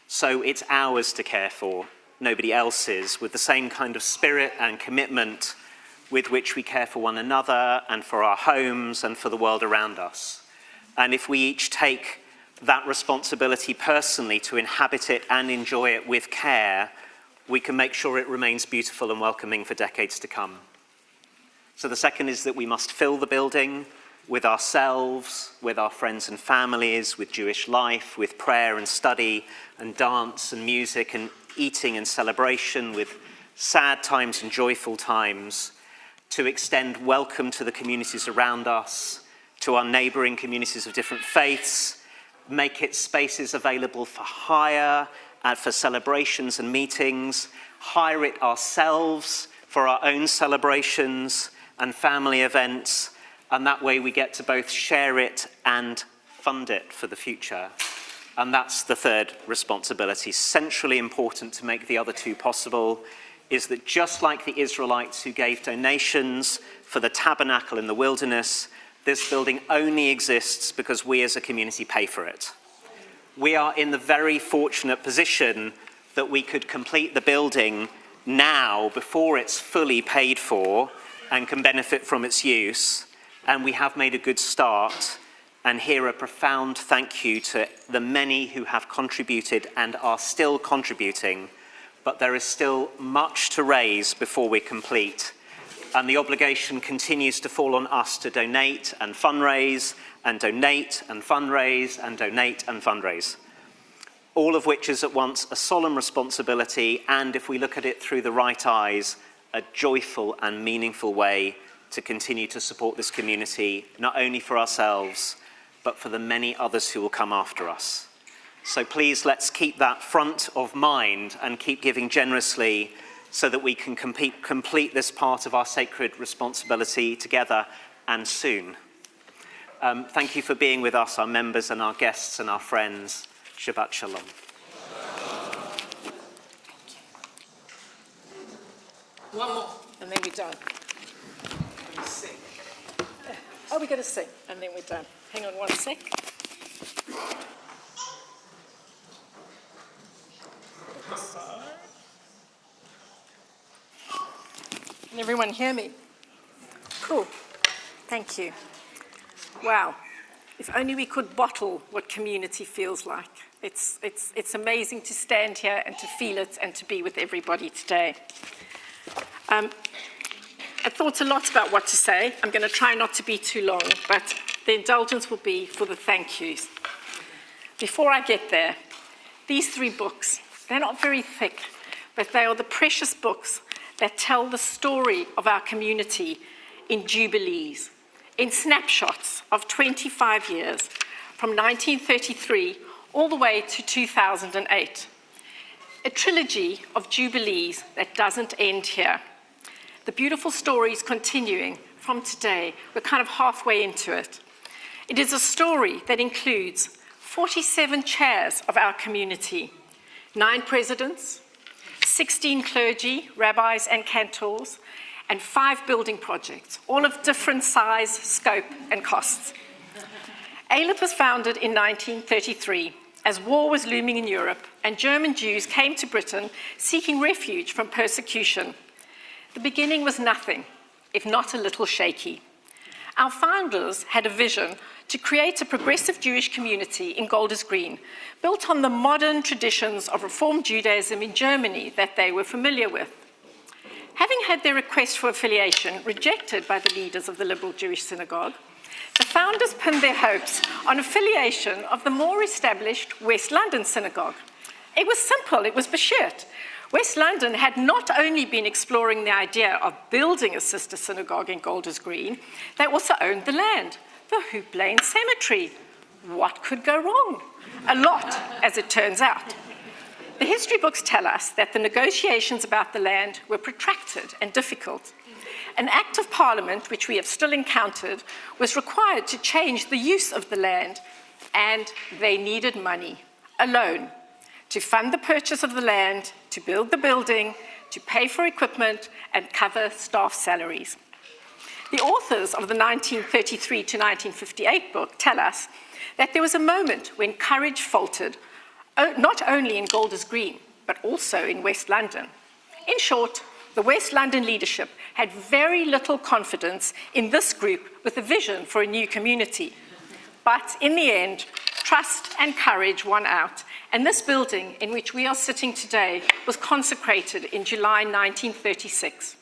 Speaker 8: So it's ours to care for, nobody else's, with the same kind of spirit and commitment with which we care for one another and for our homes and for the world around us. And if we each take that responsibility personally to inhabit it and enjoy it with care, we can make sure it remains beautiful and welcoming for decades to come. So the second is that we must fill the building with ourselves, with our friends and families, with Jewish life, with prayer and study and dance and music and eating and celebration, with sad times and joyful times, to extend welcome to the communities around us, to our neighbouring communities of different faiths, make it spaces available for hire, for celebrations and meetings, hire it ourselves for our own celebrations and family events, and that way we get to both share it and fund it for the future. And that's the third responsibility. Centrally important to make the other two possible is that just like the Israelites who gave donations for the tabernacle in the wilderness, this building only exists because we as a community pay for it. We are in the very fortunate position that we could complete the building now before it's fully paid for and can benefit from its use. And we have made a good start. And here a profound thank you to the many who have contributed and are still contributing. But there is still much to raise before we're complete. And the obligation continues to fall on us to donate and fundraise, and donate and fundraise, and donate and fundraise. All of which is at once a solemn responsibility, and if we look at it through the right eyes, a joyful and meaningful way to continue to support this community, not only for ourselves, but for the many others who will come after us. So please, let's keep that front of mind and keep giving generously so that we can complete this part of our sacred responsibility together and soon. Thank you for being with us, our members and our guests and our friends. Shabbat Shalom.
Speaker 7: One more, and then we're done. Oh, we're going to sing, and then we're done. Hang on one sec. Can everyone hear me? Cool. Thank you. Wow. If only we could bottle what community feels like. It's amazing to stand here and to feel it and to be with everybody today. I thought a lot about what to say. I'm going to try not to be too long, but the indulgence will be for the thank yous. Before I get there, these 3 books, they're not very thick, but they are the precious books that tell the story of our community in jubilees, in snapshots of 25 years, from 1933 all the way to 2008. A trilogy of jubilees that doesn't end here. The beautiful stories continuing from today. We're kind of halfway into it. It is a story that includes 47 chairs of our community, 9 presidents, 16 clergy, rabbis and cantors, and 5 building projects, all of different size, scope, and costs. Alyth was founded in 1933 as war was looming in Europe and German Jews came to Britain seeking refuge from persecution. The beginning was nothing, if not a little shaky. Our founders had a vision to create a progressive Jewish community in Golders Green, built on the modern traditions of Reform Judaism in Germany that they were familiar with. Having had their request for affiliation rejected by the leaders of the liberal Jewish synagogue, the founders pinned their hopes on affiliation of the more established West London synagogue. It was simple, it was Bashert. West London had not only been exploring the idea of building a sister synagogue in Golders Green, they also owned the land, the Hoop Lane Cemetery. What could go wrong? A lot, as it turns out. The history books tell us that the negotiations about the land were protracted and difficult. An Act of Parliament, which we have still encountered, was required to change the use of the land, and they needed money, a loan, to fund the purchase of the land, to build the building, to pay for equipment, and cover staff salaries. The authors of the 1933 to 1958 book tell us that there was a moment when courage faltered, not only in Golders Green, but also in West London. In short, the West London leadership had very little confidence in this group with a vision for a new community. But in the end, trust and courage won out, and this building in which we are sitting today was consecrated in July 1936.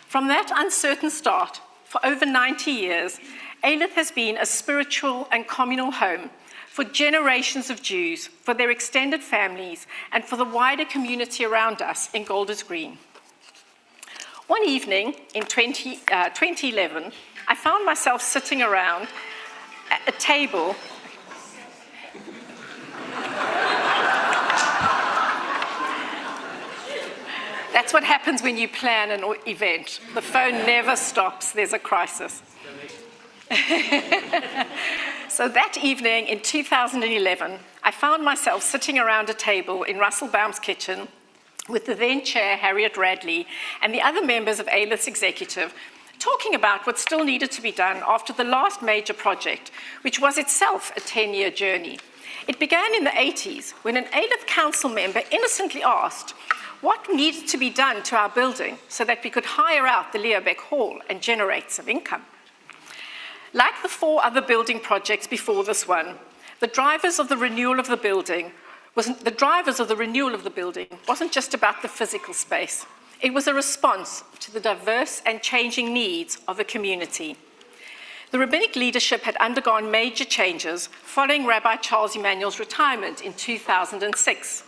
Speaker 7: From that uncertain start, for over 90 years, Alyth has been a spiritual and communal home for generations of Jews, for their extended families, and for the wider community around us in Golders Green. One evening in 2011, I found myself sitting around a table That's what happens when you plan an event. The phone never stops, there's a crisis. So that evening in 2011, I found myself sitting around a table in Russell Baum's kitchen with the then chair, Harriet Radley, and the other members of Alyth's executive, talking about what still needed to be done after the last major project, which was itself a 10-year journey. It began in the 80s when an Alyth council member innocently asked what needed to be done to our building so that we could hire out the Leobeck Hall and generate some income. Like the 4 other building projects before this one, the drivers of the renewal of the building wasn't just about the physical space. It was a response to the diverse and changing needs of a community. The rabbinic leadership had undergone major changes following Rabbi Charles Emanuel's retirement in 2006.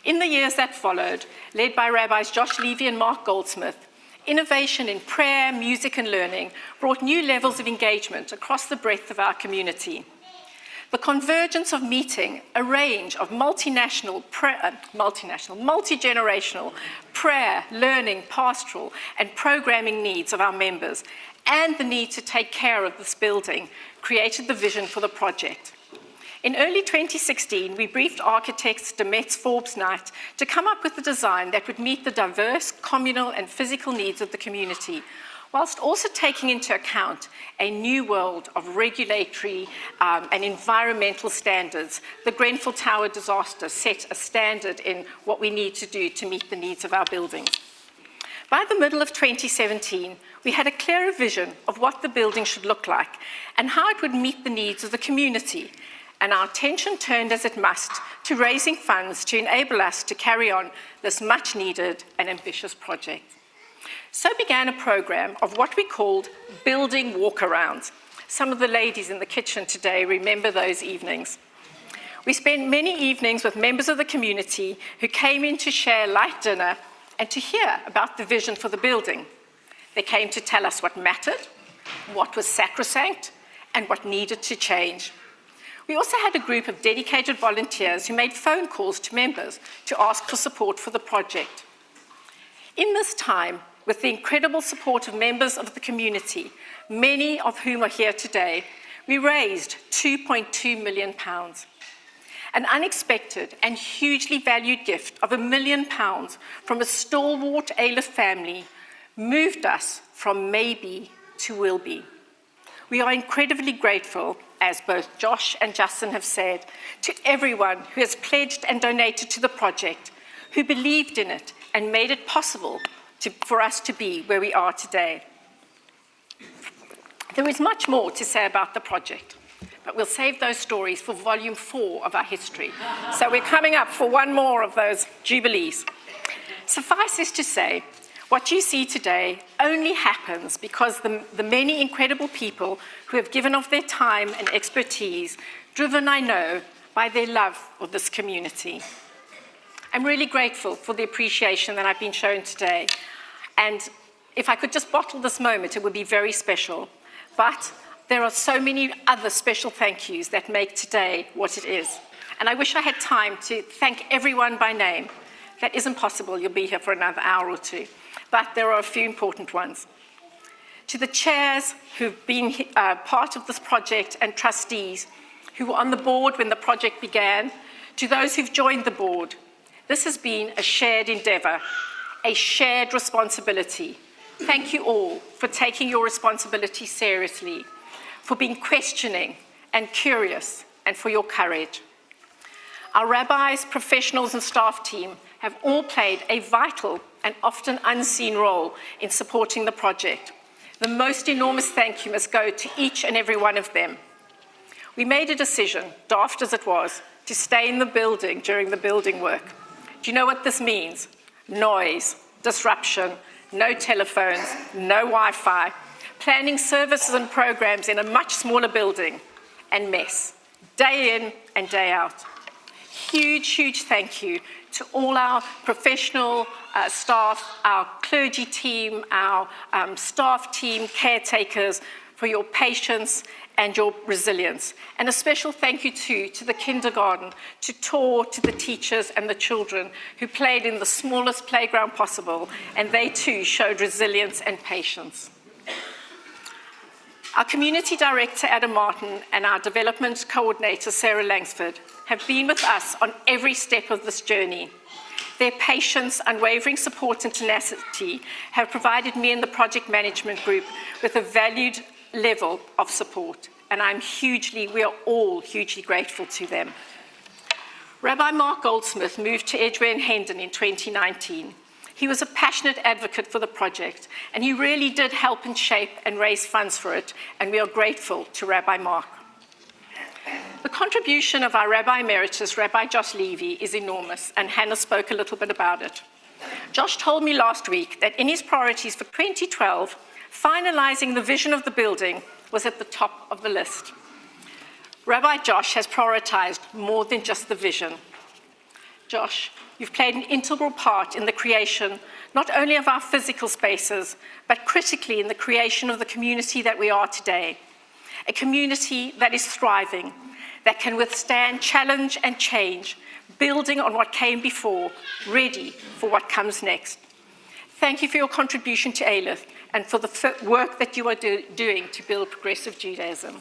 Speaker 7: In the years that followed, led by Rabbis Josh Levy and Mark Goldsmith, innovation in prayer, music, and learning brought new levels of engagement across the breadth of our community. The convergence of meeting a range of multi-generational prayer, learning, pastoral, and programming needs of our members, and the need to take care of this building, created the vision for the project. In early 2016, we briefed architects Demetz Forbes Knight to come up with a design that would meet the diverse communal and physical needs of the community, whilst also taking into account a new world of regulatory and environmental standards. The Grenfell Tower disaster set a standard in what we need to do to meet the needs of our buildings. By the middle of 2017, we had a clearer vision of what the building should look like and how it would meet the needs of the community. And our attention turned, as it must, to raising funds to enable us to carry on this much-needed and ambitious project. So began a program of what we called building walkarounds. Some of the ladies in the kitchen today remember those evenings. We spent many evenings with members of the community who came in to share light dinner and to hear about the vision for the building. They came to tell us what mattered, what was sacrosanct, and what needed to change. We also had a group of dedicated volunteers who made phone calls to members to ask for support for the project. In this time, with the incredible support of members of the community, many of whom are here today, we raised £2.2 million. An unexpected and hugely valued gift of £1 million from a stalwart Alyth family moved us from maybe to will be. We are incredibly grateful, as both Josh and Justin have said, to everyone who has pledged and donated to the project, who believed in it and made it possible for us to be where we are today. There is much more to say about the project, but we'll save those stories for volume 4 of our history. So we're coming up for one more of those jubilees. Suffice it to say, what you see today only happens because the many incredible people who have given of their time and expertise, driven, I know, by their love of this community. I'm really grateful for the appreciation that I've been shown today. And if I could just bottle this moment, it would be very special. But there are so many other special thank yous that make today what it is. And I wish I had time to thank everyone by name. That isn't possible. You'll be here for another hour or two. But there are a few important ones. To the chairs who've been part of this project and trustees who were on the board when the project began, to those who've joined the board, this has been a shared endeavour, a shared responsibility. Thank you all for taking your responsibility seriously, for being questioning and curious, and for your courage. Our rabbis, professionals, and staff team have all played a vital and often unseen role in supporting the project. The most enormous thank you must go to each and every one of them. We made a decision, daft as it was, to stay in the building during the building work. Do you know what this means? Noise, disruption, no telephones, no Wi-Fi, planning services and programs in a much smaller building, and mess, day in and day out. Huge, huge thank you to all our professional staff, our clergy team, our staff team, caretakers, for your patience and your resilience. And a special thank you too to the kindergarten, to Tor, to the teachers and the children who played in the smallest playground possible, and they too showed resilience and patience. Our community director, Adam Martin, and our development coordinator, Sarah Langsford, have been with us on every step of this journey. Their patience, unwavering support, and tenacity have provided me and the project management group with a valued level of support, and we are all hugely grateful to them. Rabbi Mark Goldsmith moved to Edgware and Hendon in 2019. He was a passionate advocate for the project, and he really did help and shape and raise funds for it, and we are grateful to Rabbi Mark. The contribution of our Rabbi Emeritus, Rabbi Josh Levy, is enormous, and Hannah spoke a little bit about it. Josh told me last week that in his priorities for 2012, finalizing the vision of the building was at the top of the list. Rabbi Josh has prioritized more than just the vision. Josh, you've played an integral part in the creation not only of our physical spaces, but critically in the creation of the community that we are today. A community that is thriving, that can withstand challenge and change, building on what came before, ready for what comes next. Thank you for your contribution to Alyth and for the work that you are doing to build progressive Judaism.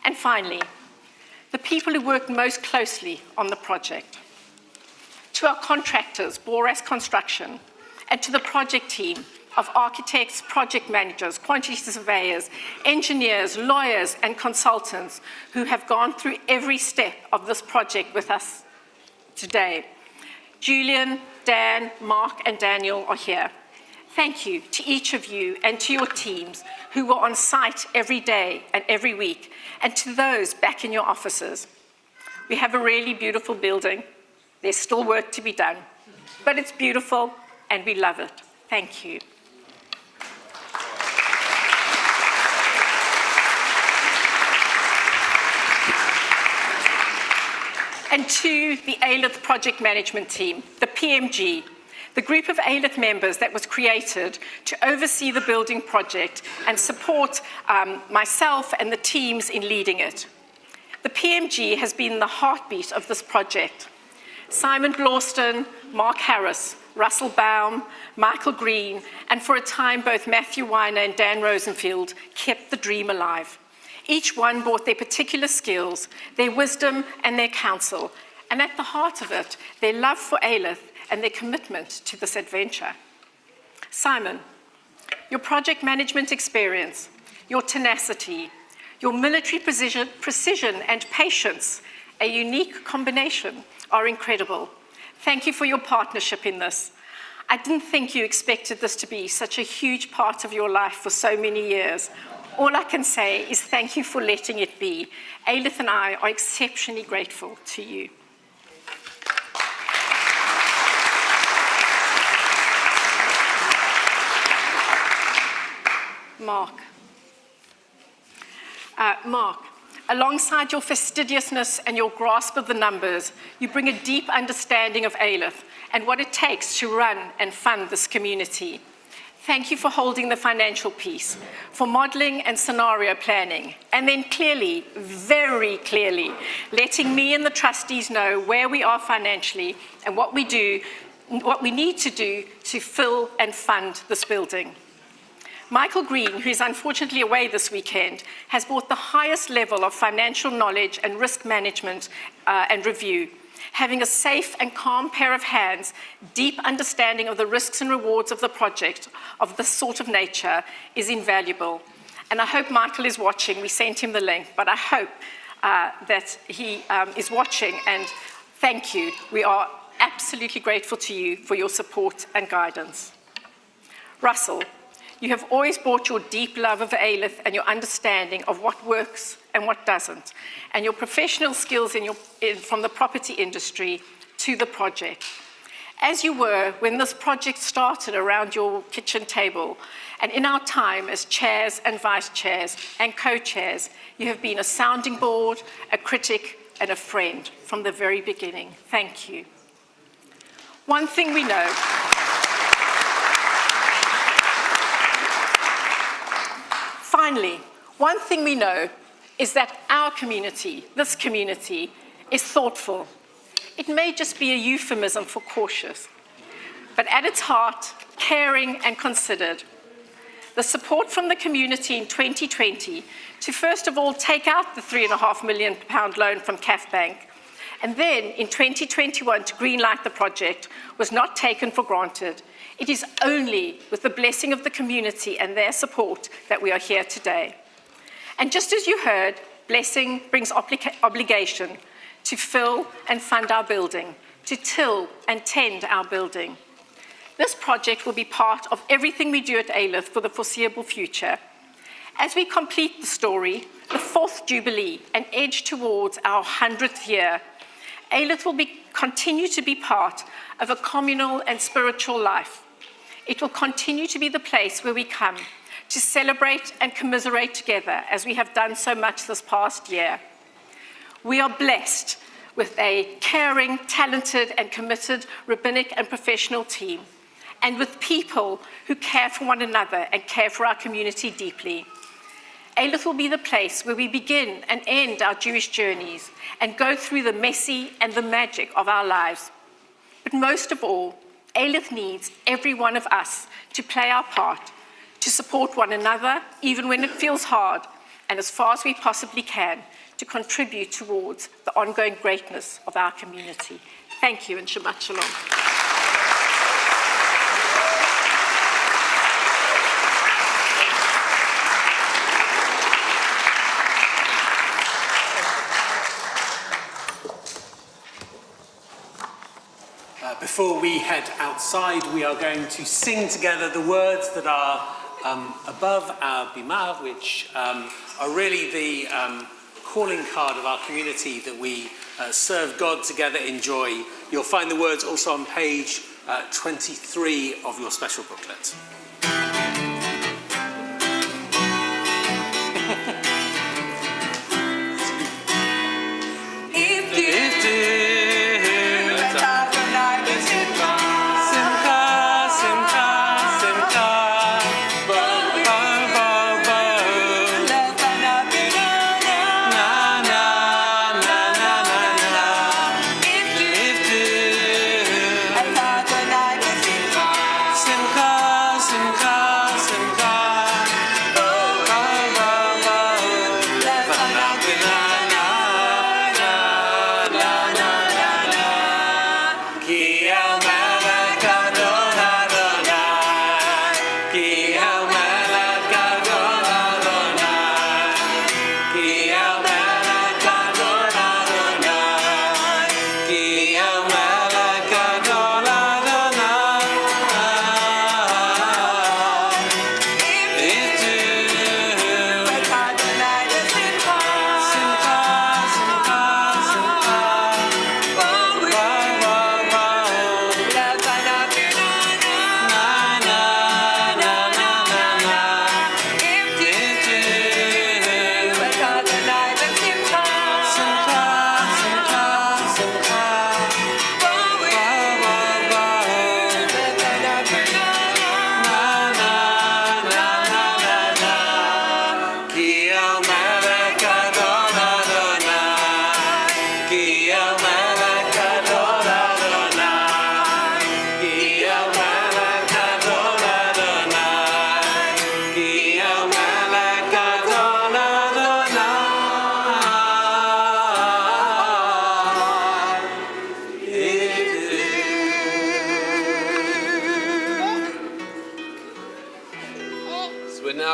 Speaker 7: And finally, the people who worked most closely on the project, to our contractors, Boras Construction, and to the project team of architects, project managers, quantity surveyors, engineers, lawyers, and consultants who have gone through every step of this project with us today. Julian, Dan, Mark, and Daniel are here. Thank you to each of you and to your teams who were on site every day and every week, and to those back in your offices. We have a really beautiful building. There's still work to be done, but it's beautiful and we love it. Thank you. And to the Alyth project management team, the PMG, the group of Alyth members that was created to oversee the building project and support myself and the teams in leading it. The PMG has been the heartbeat of this project. Simon Blawston, Mark Harris, Russell Baum, Michael Green, and for a time both Matthew Weiner and Dan Rosenfield kept the dream alive. Each one brought their particular skills, their wisdom and their counsel, and at the heart of it, their love for Alyth and their commitment to this adventure. Simon, your project management experience, your tenacity, your military precision and patience, a unique combination, are incredible. Thank you for your partnership in this. I didn't think you expected this to be such a huge part of your life for so many years. All I can say is thank you for letting it be. Alyth and I are exceptionally grateful to you. Mark, alongside your fastidiousness and your grasp of the numbers, you bring a deep understanding of Alyth and what it takes to run and fund this community. Thank you for holding the financial piece, for modelling and scenario planning, and then clearly, very clearly, letting me and the trustees know where we are financially and what we need to do to fill and fund this building. Michael Green, who is unfortunately away this weekend, has brought the highest level of financial knowledge and risk management and review. Having a safe and calm pair of hands, deep understanding of the risks and rewards of the project of this sort of nature is invaluable. And I hope Michael is watching. We sent him the link, but I hope that he is watching, and thank you. We are absolutely grateful to you for your support and guidance. Russell, you have always brought your deep love of Alyth and your understanding of what works and what doesn't, and your professional skills from the property industry to the project. As you were when this project started around your kitchen table, and in our time as chairs and vice chairs and co-chairs, you have been a sounding board, a critic, and a friend from the very beginning. Thank you. One thing we know. Finally, one thing we know is that our community, this community, is thoughtful. It may just be a euphemism for cautious, but at its heart, caring and considered. The support from the community in 2020 to first of all take out the £3.5 million loan from CAF Bank, and then in 2021 to greenlight the project was not taken for granted. It is only with the blessing of the community and their support that we are here today. And just as you heard, blessing brings obligation to fill and fund our building, to till and tend our building. This project will be part of everything we do at Alyth for the foreseeable future. As we complete the story, the 4th Jubilee, and edge towards our 100th year, Alyth will continue to be part of a communal and spiritual life. It will continue to be the place where we come to celebrate and commiserate together, as we have done so much this past year. We are blessed with a caring, talented, and committed rabbinic and professional team, and with people who care for one another and care for our community deeply. Alyth will be the place where we begin and end our Jewish journeys and go through the messy and the magic of our lives. But most of all, Alyth needs every one of us to play our part, to support one another, even when it feels hard, and as far as we possibly can, to contribute towards the ongoing greatness of our community. Thank you and Shabbat Shalom.
Speaker 4: Before we head outside, we are going to sing together the words that are above our bimah, which are really the calling card of our community that we serve God together in joy. You'll find the words also on page 23 of your special booklet.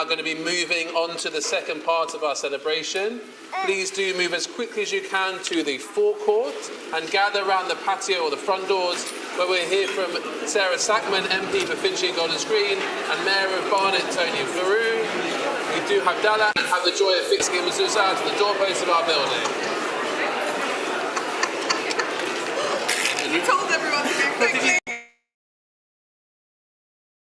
Speaker 5: Going to be moving on to the second part of our celebration. Please do move as quickly as you can to the forecourt and gather around the patio or the front doors, where we'll hear from Sarah Sackman, MP for Finchley and Golders Green, and Mayor of Barnet, Tony Fleurou. We do have Dalla and have the joy of fixing a mezuzah to the doorpost of our building.